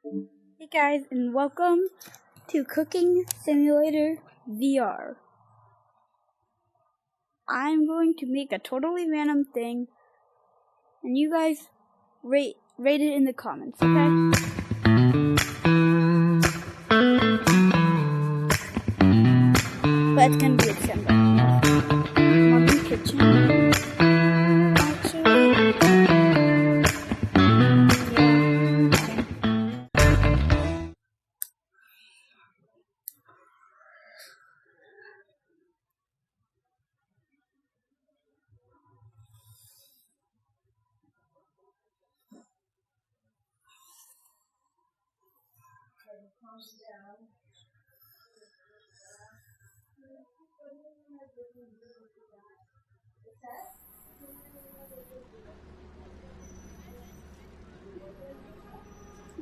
Hey guys, and welcome to Cooking Simulator VR. I'm going to make a totally random thing, and you guys rate it in the comments, okay? But it's gonna be a simple. Modern kitchen.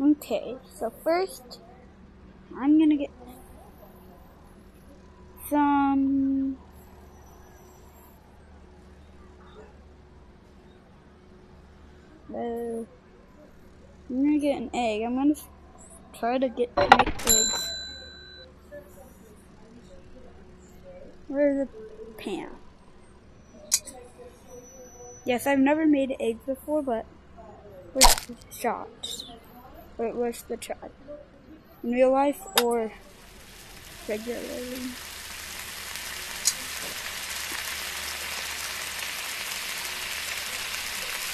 Okay, so first I'm gonna get some I'm gonna get an egg. I'm gonna try to make eggs. Where's the pan? Yes, I've never made eggs before, but where's the shot? Where's the shot? In real life or regularly?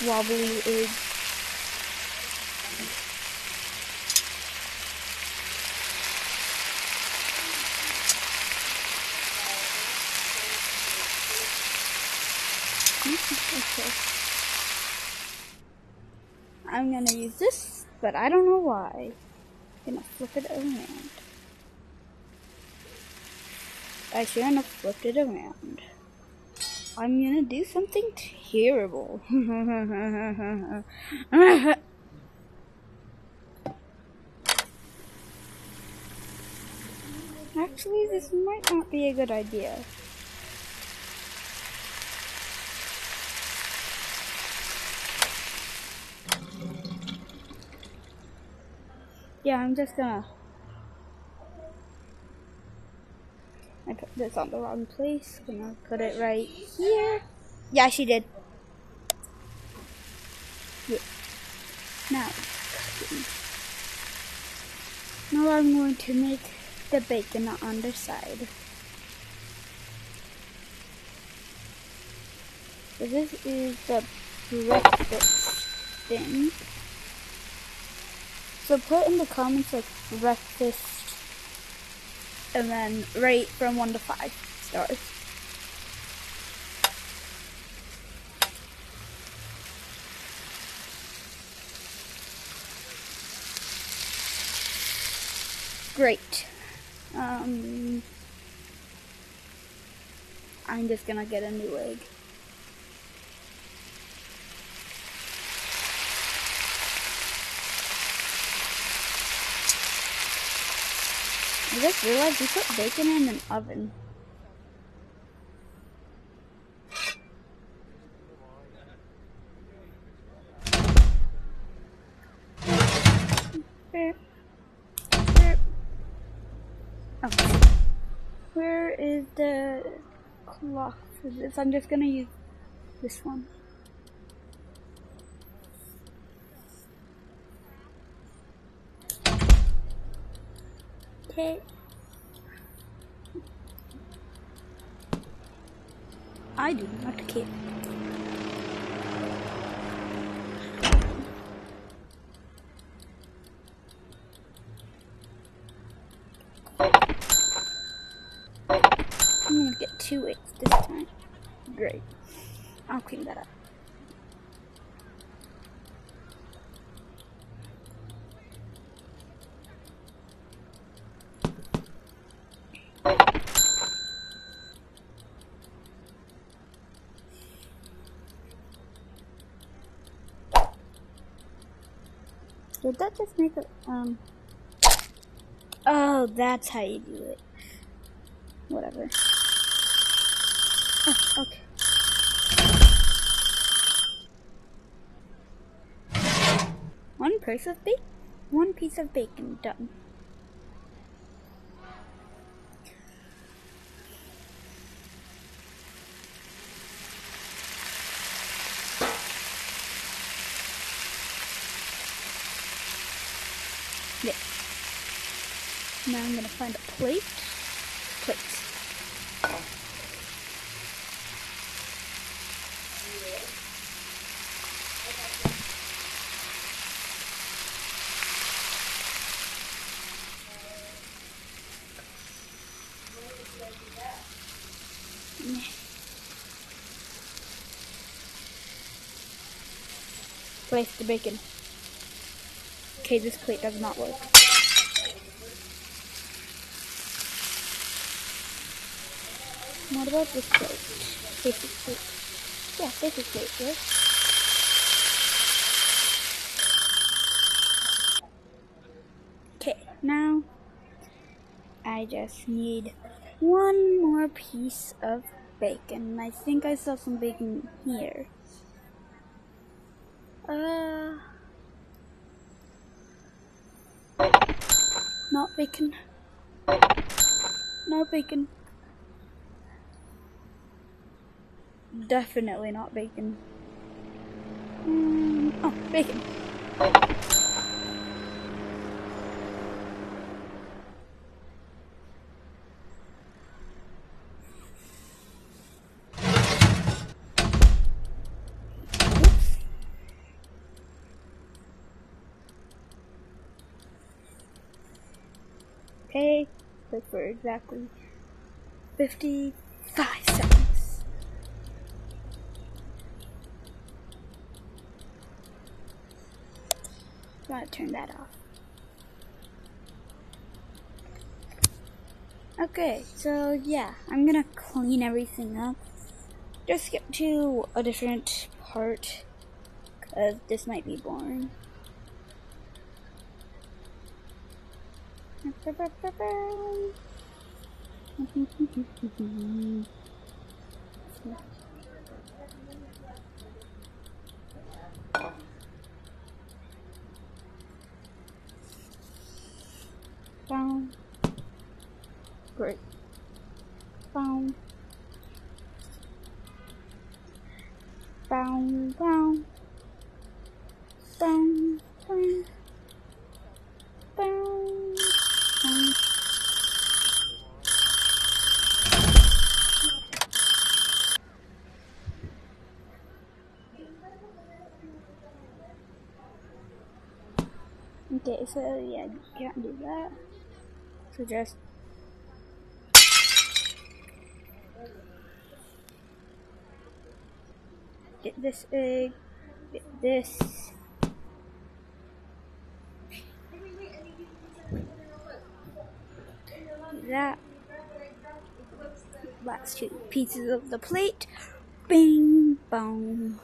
Wobbly egg. Okay. I'm gonna use this, but I don't know why. I'm gonna flip it around. I shouldn't have flipped it around. I'm gonna do something terrible. Actually, this might not be a good idea. Yeah, I'm just gonna... I put this on the wrong place. Gonna put it right here. Yeah, she did. Yeah. Now I'm going to make the bacon on the side. So this is the breakfast thing. So put in the comments like breakfast and then rate from 1 to 5 stars. Great. I'm just gonna get a new egg. I just realized we put bacon in an oven. Oh. Where is the clock for this? I'm just gonna use this one. Okay. I do not care. I'm gonna get 2 eggs this time. Great. I'll clean that up. Did that just make it, oh, that's how you do it. Whatever. Oh, okay. One person of bacon? one piece of bacon done. There. Now I'm gonna find a plate. Plates. Place the bacon. Okay, this plate does not work. What about this plate? Basic plate. Yeah, basic plate, right? Okay, now I just need one more piece of bacon. I think I saw some bacon here. Not bacon. Not bacon. Definitely not bacon. Oh, bacon. Okay, wait for exactly 55 seconds. Gotta turn that off. Okay, so yeah, I'm gonna clean everything up. Just skip to a different part, cause this might be boring. Boom. Great. Boom. Boom. Boom. Boom. Boom. Boom. Boom. Okay, so yeah, you can't do that. So just get this egg, get this. That. Last two pieces of the plate. Bing, bong.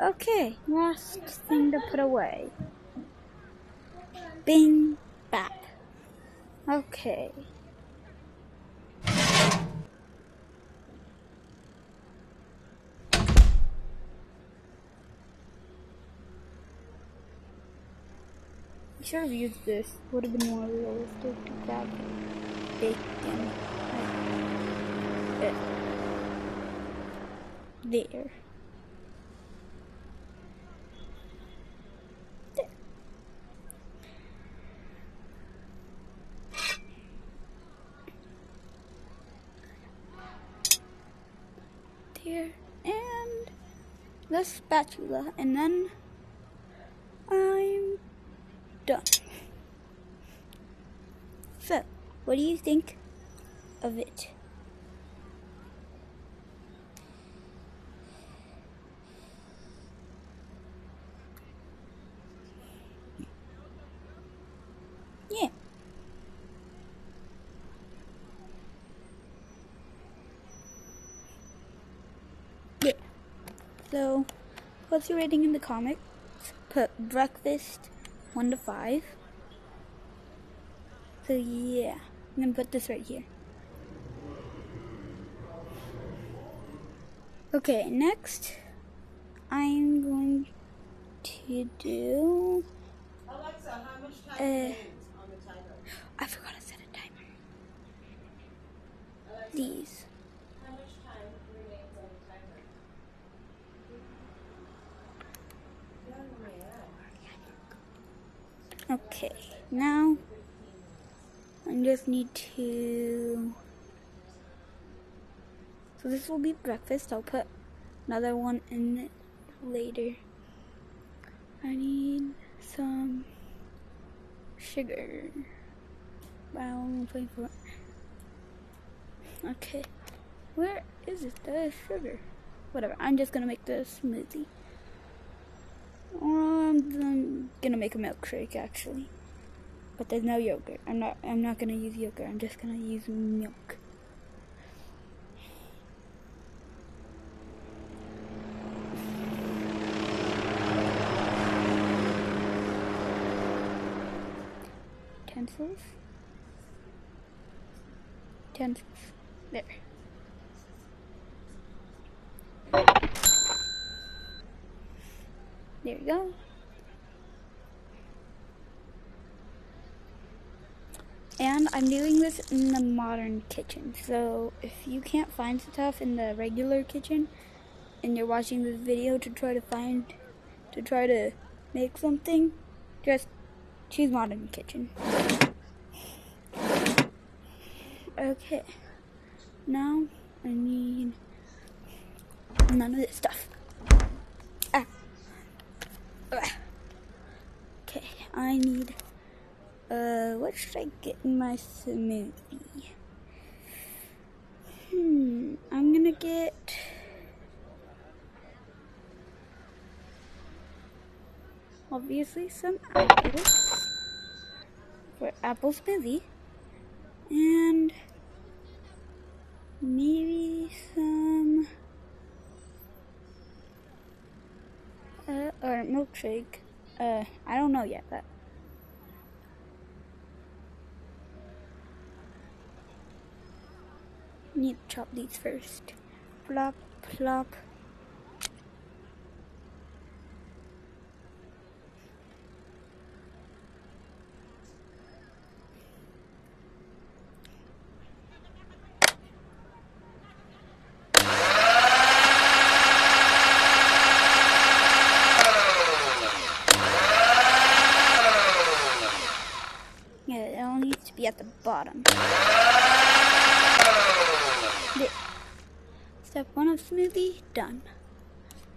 Okay, last thing to put away. Bing, bap. Okay. I should have used this. Would have been more realistic to grab bacon. There. There. And the spatula. And then I'm done. So, what do you think of it? Yeah. Yeah. So, what's your rating in the comments? Put breakfast 1 to 5. So yeah, I'm gonna put this right here. Okay, next I'm going to do. Alexa, how much time remains on the timer? I forgot to set a timer. Alexa, These. how much time remains on the timer? Okay, now I just need to. So this will be breakfast. I'll put another one in it later. I need some sugar. I'll wait for it. Okay, where is it? The sugar. Whatever. I'm just gonna make the smoothie. I'm gonna make a milkshake actually, but there's no yogurt. I'm not gonna use yogurt. I'm just gonna use milk. Utensils. There. There we go. And I'm doing this in the modern kitchen. So if you can't find stuff in the regular kitchen and you're watching this video to try to make something, just choose modern kitchen. Okay. Now I need none of this stuff. Okay, I need what should I get in my smoothie? I'm gonna get obviously some apples for apple smoothie, and maybe some or milkshake. I don't know yet, but need to chop these first. Plop, plop. Yeah, it all needs to be at the bottom. There. Step 1 of smoothie, done.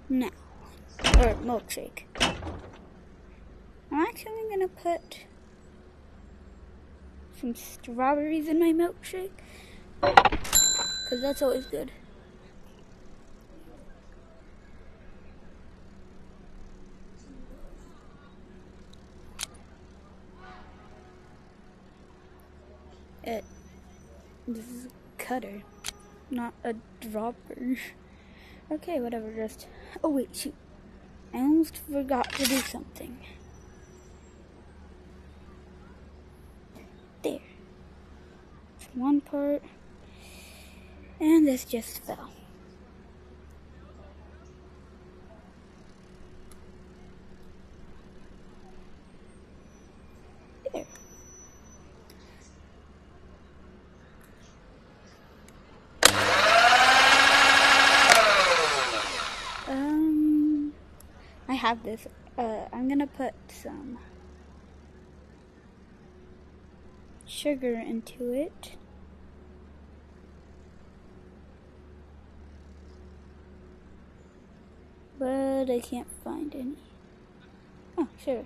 Now, or milkshake. I'm actually gonna put some strawberries in my milkshake, because that's always good. This is a cutter, not a dropper. Okay, whatever, just. Oh, wait, shoot. I almost forgot to do something. There. It's one part. And this just fell. There. I have this. I'm gonna put some sugar into it. But I can't find any. Oh, sure.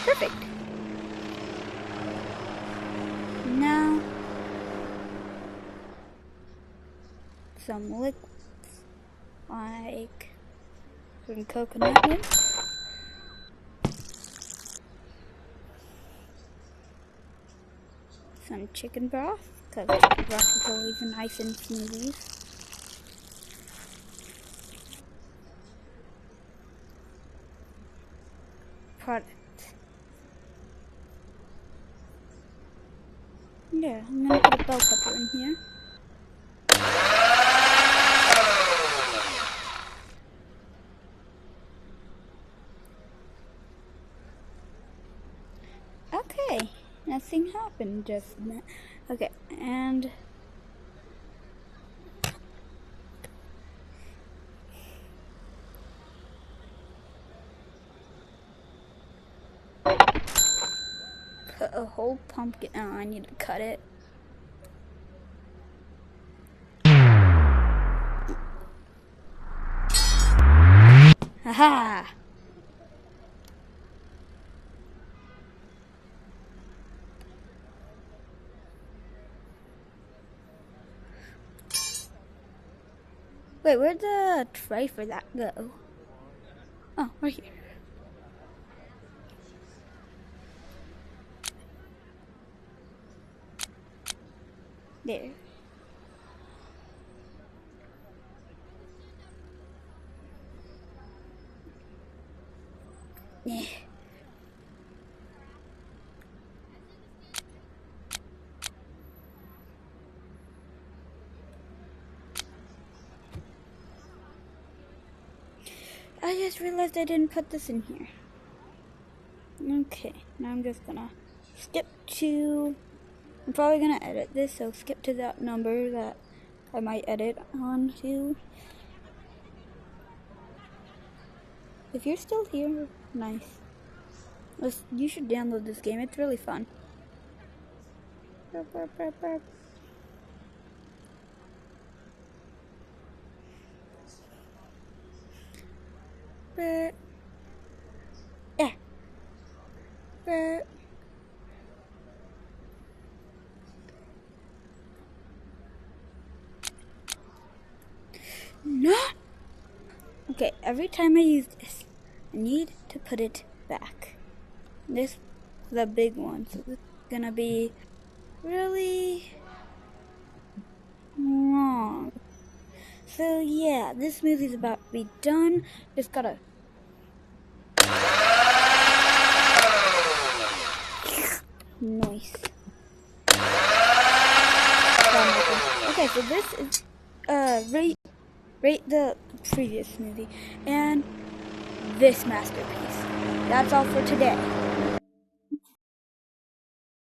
Perfect. Now, some liquids, like some coconut milk, some chicken broth, because chicken broth is always nice in smoothies. Product. Yeah, I'm gonna put a bell pepper in here. Okay, nothing happened just now. Okay, and put a whole pumpkin. Oh, I need to cut it. Haha! Wait, where'd the tray for that go? Oh, right here. There. Yeah. I just realized I didn't put this in here. Okay, now I'm just gonna skip to... I'm probably gonna edit this, so skip to that number that I might edit on to. If you're still here, nice. You should download this game, it's really fun. Burp, burp, burp, burp. Burp. Yeah. Burp. No! Okay, every time I use this, I need to put it back. This is the big one, so it's gonna be really long. So yeah, this smoothie's about to be done. Just gotta... Nice. Okay, so this is rate the previous smoothie and this masterpiece. That's all for today.